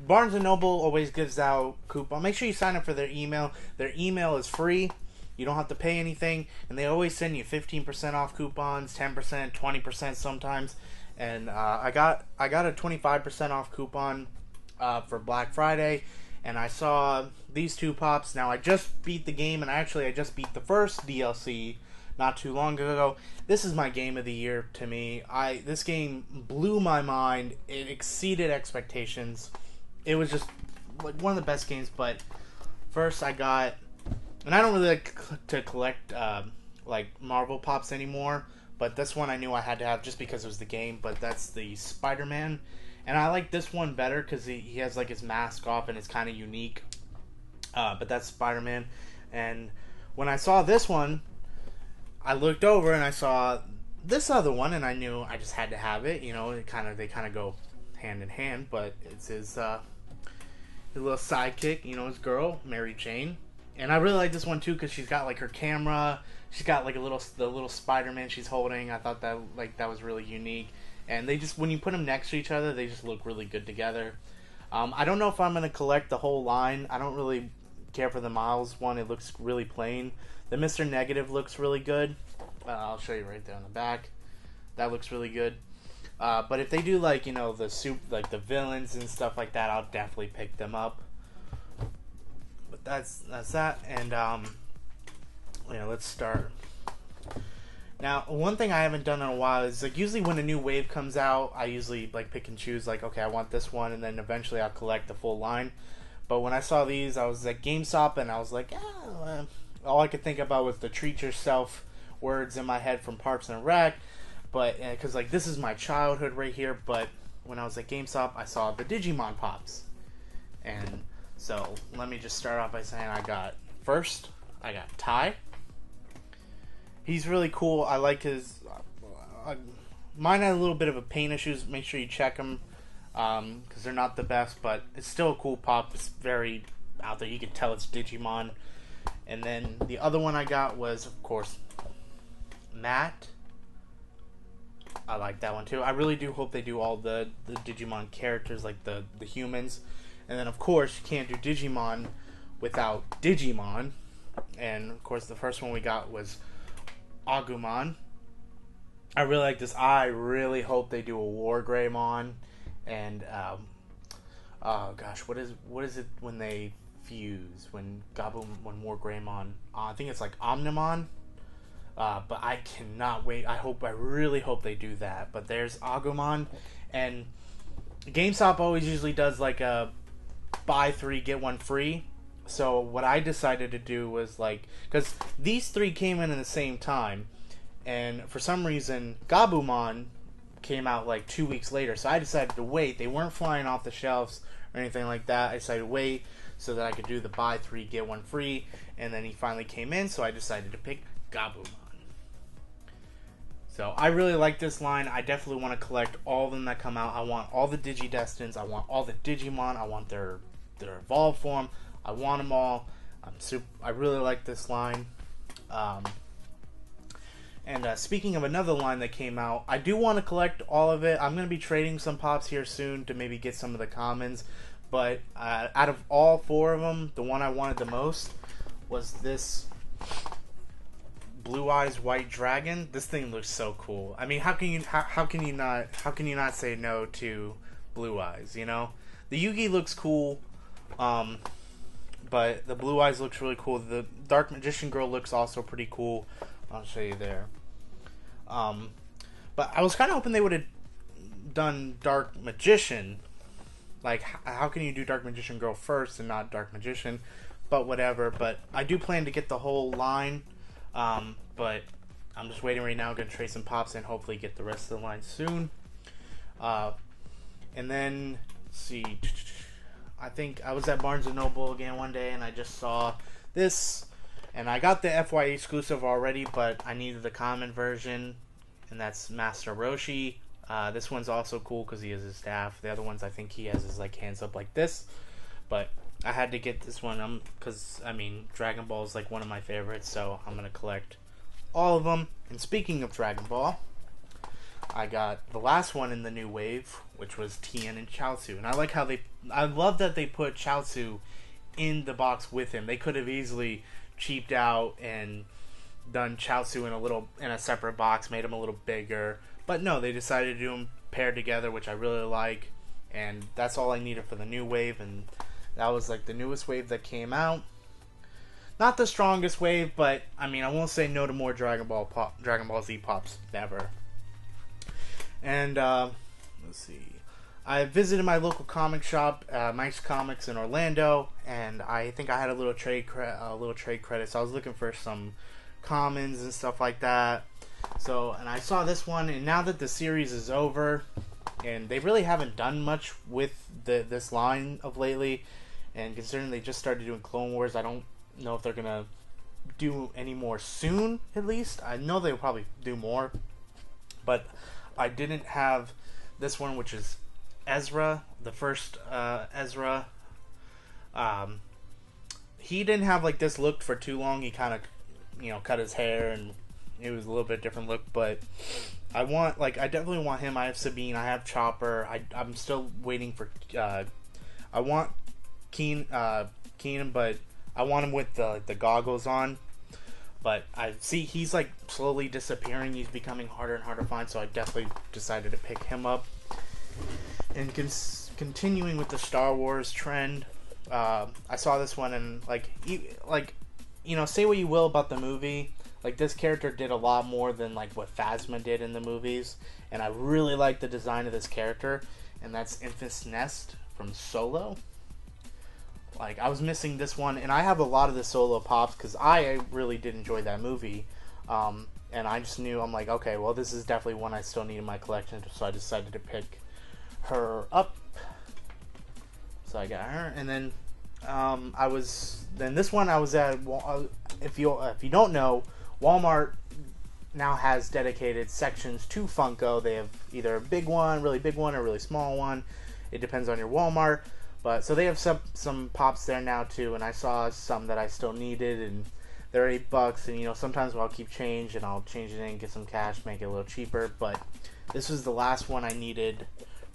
Barnes & Noble always gives out coupon. Make sure you sign up for their email. Their email is free. You don't have to pay anything, and they always send you 15% off coupons, 10%, 20% sometimes. And I got a 25% off coupon for Black Friday, and I saw these two pops. Now I just beat the game, and I just beat the first DLC not too long ago. This is my game of the year to me. This game blew my mind. It exceeded expectations. It was just like one of the best games. But first I got, and I don't really like to collect like Marvel pops anymore, but this one I knew I had to have just because it was the game. But that's the Spider-Man, and I like this one better because he has like his mask off and it's kind of unique. But that's Spider-Man, and when I saw this one, I looked over and I saw this other one, and I knew I just had to have it. You know, they kind of go hand in hand, but it's his little sidekick. You know, his girl, Mary Jane, and I really like this one too because she's got like her camera. She's got like the little Spider-Man she's holding. I thought that was really unique, and they just, when you put them next to each other, they just look really good together. I don't know if I'm gonna collect the whole line. I don't really care for the Miles one. It looks really plain. The Mr. Negative looks really good. I'll show you right there on the back. That looks really good. But if they do like, you know, the villains and stuff like that, I'll definitely pick them up. But that's that. And let's start. Now, one thing I haven't done in a while is like usually when a new wave comes out, I usually like pick and choose like, okay, I want this one, and then eventually I'll collect the full line. But when I saw these, I was at GameStop and I was like, all I could think about was the treat yourself words in my head from Parks and Rec. But because like this is my childhood right here. But when I was at GameStop, I saw the Digimon pops, and so let me just start off by saying I got Ty. He's really cool. I like his. Mine had a little bit of a paint issues. Make sure you check them because they're not the best, but it's still a cool pop. It's very out there. You can tell it's Digimon. And then the other one I got was, of course, Matt. I like that one too. I really do hope they do all the Digimon characters, like the humans. And then, of course, you can't do Digimon without Digimon. And, of course, the first one we got was Agumon. I really like this. I really hope they do a War Greymon. And, oh gosh, what is it when they fuse, when War Greymon, I think it's like Omnimon, but I cannot wait. I really hope they do that. But there's Agumon, and GameStop always usually does like a buy 3 get 1 free. So what I decided to do was like, because these 3 came in at the same time, and for some reason Gabumon came out like 2 weeks later, so I decided to wait. They weren't flying off the shelves or anything like that. I decided to wait so that I could do the buy 3 get 1 free, and then he finally came in, so I decided to pick Gabumon. So I really like this line. I definitely want to collect all of them that come out. I want all the Digidestins. I want all the Digimon. I want their evolved form. I want them all. I really like this line. And speaking of another line that came out, I do want to collect all of it. I'm going to be trading some pops here soon to maybe get some of the commons. But out of all 4 of them, the one I wanted the most was this Blue Eyes White Dragon. This thing looks so cool. I mean, how can you not say no to Blue Eyes? You know, the Yugi looks cool, but the Blue Eyes looks really cool. The Dark Magician Girl looks also pretty cool. I'll show you there. But I was kind of hoping they would have done Dark Magician. Like, how can you do Dark Magician Girl first and not Dark Magician? But whatever. But I do plan to get the whole line. But I'm just waiting right now. I'm going to trade some pops and hopefully get the rest of the line soon. And then, let's see. I think I was at Barnes & Noble again one day and I just saw this. And I got the FYE exclusive already, but I needed the common version. And that's Master Roshi. This one's also cool because he has his staff. The other ones, I think he has his like hands up like this. But I had to get this one because, I mean, Dragon Ball is like one of my favorites. So I'm going to collect all of them. And speaking of Dragon Ball, I got the last one in the new wave, which was Tien and Chaozu, and I love that they put Chaozu in the box with him. They could have easily cheaped out and done Chaozu in a separate box, made him a little bigger, but no, they decided to do them paired together, which I really like, and that's all I needed for the new wave, and that was like the newest wave that came out. Not the strongest wave, but I mean, I won't say no to more Dragon Ball Z pops, never. And let's see, I visited my local comic shop, Mike's Comics in Orlando, and I think I had a little trade credit. So I was looking for some commons and stuff like that. So, and I saw this one, and now that the series is over, and they really haven't done much with this line of lately, and considering they just started doing Clone Wars, I don't know if they're gonna do any more soon. At least I know they'll probably do more, but I didn't have this one, which is Ezra, the first Ezra. He didn't have like this look for too long. He kind of, cut his hair, and it was a little bit different look. But I definitely want him. I have Sabine. I have Chopper. I'm still waiting for. I want Keenan, but I want him with the goggles on. But I see he's like slowly disappearing. He's becoming harder and harder to find. So I definitely decided to pick him up. And continuing with the Star Wars trend, I saw this one, and say what you will about the movie, like this character did a lot more than like what Phasma did in the movies, and I really like the design of this character, and that's Infant's Nest from Solo. Like, I was missing this one, and I have a lot of the Solo pops because I really did enjoy that movie, and I just knew, I'm like, okay, well, this is definitely one I still need in my collection, so I decided to pick her up. So I got her, and then this one I was at. If you don't know, Walmart now has dedicated sections to Funko. They have either a big one, really big one, or a really small one. It depends on your Walmart. But so they have some pops there now too, and I saw some that I still needed, and they're $8. And sometimes I'll keep change and I'll change it in, get some cash, make it a little cheaper. But this was the last one I needed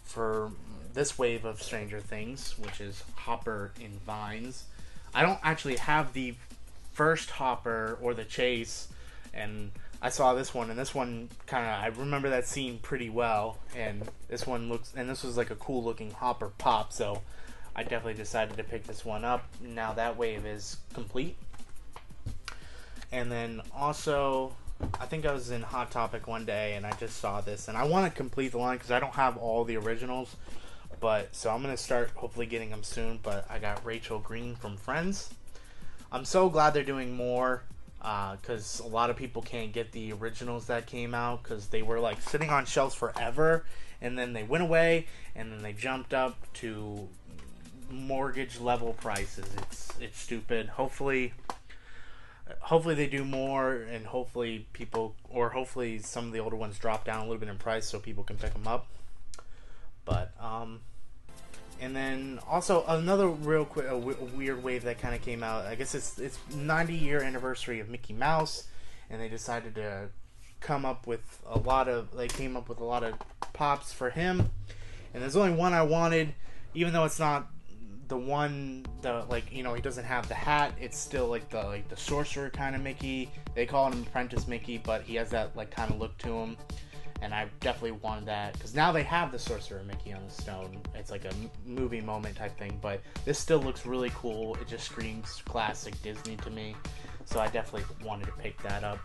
for this wave of Stranger Things, which is Hopper in Vines. I don't actually have the first Hopper or the Chase, and I saw this one, and this one I remember that scene pretty well, and this was like a cool looking Hopper pop, so I definitely decided to pick this one up. Now that wave is complete. And then also, I think I was in Hot Topic one day and I just saw this, and I want to complete the line because I don't have all the originals, so I'm going to start hopefully getting them soon. But I got Rachel Green from Friends. I'm so glad they're doing more, because a lot of people can't get the originals that came out because they were like sitting on shelves forever, and then they went away, and then they jumped up to mortgage level prices. It's stupid. Hopefully they do more, and hopefully some of the older ones drop down a little bit in price so people can pick them up. But and then also another real quick weird wave that kind of came out. I guess it's 90-year anniversary of Mickey Mouse, and they decided to come up with a lot of pops for him. And there's only one I wanted, even though it's not the one he doesn't have the hat. It's still like the sorcerer kind of Mickey. They call him Apprentice Mickey, but he has that like kind of look to him, and I definitely wanted that because now they have the sorcerer Mickey on the stone. It's like a movie moment type thing, but this still looks really cool. It just screams classic Disney to me, so I definitely wanted to pick that up.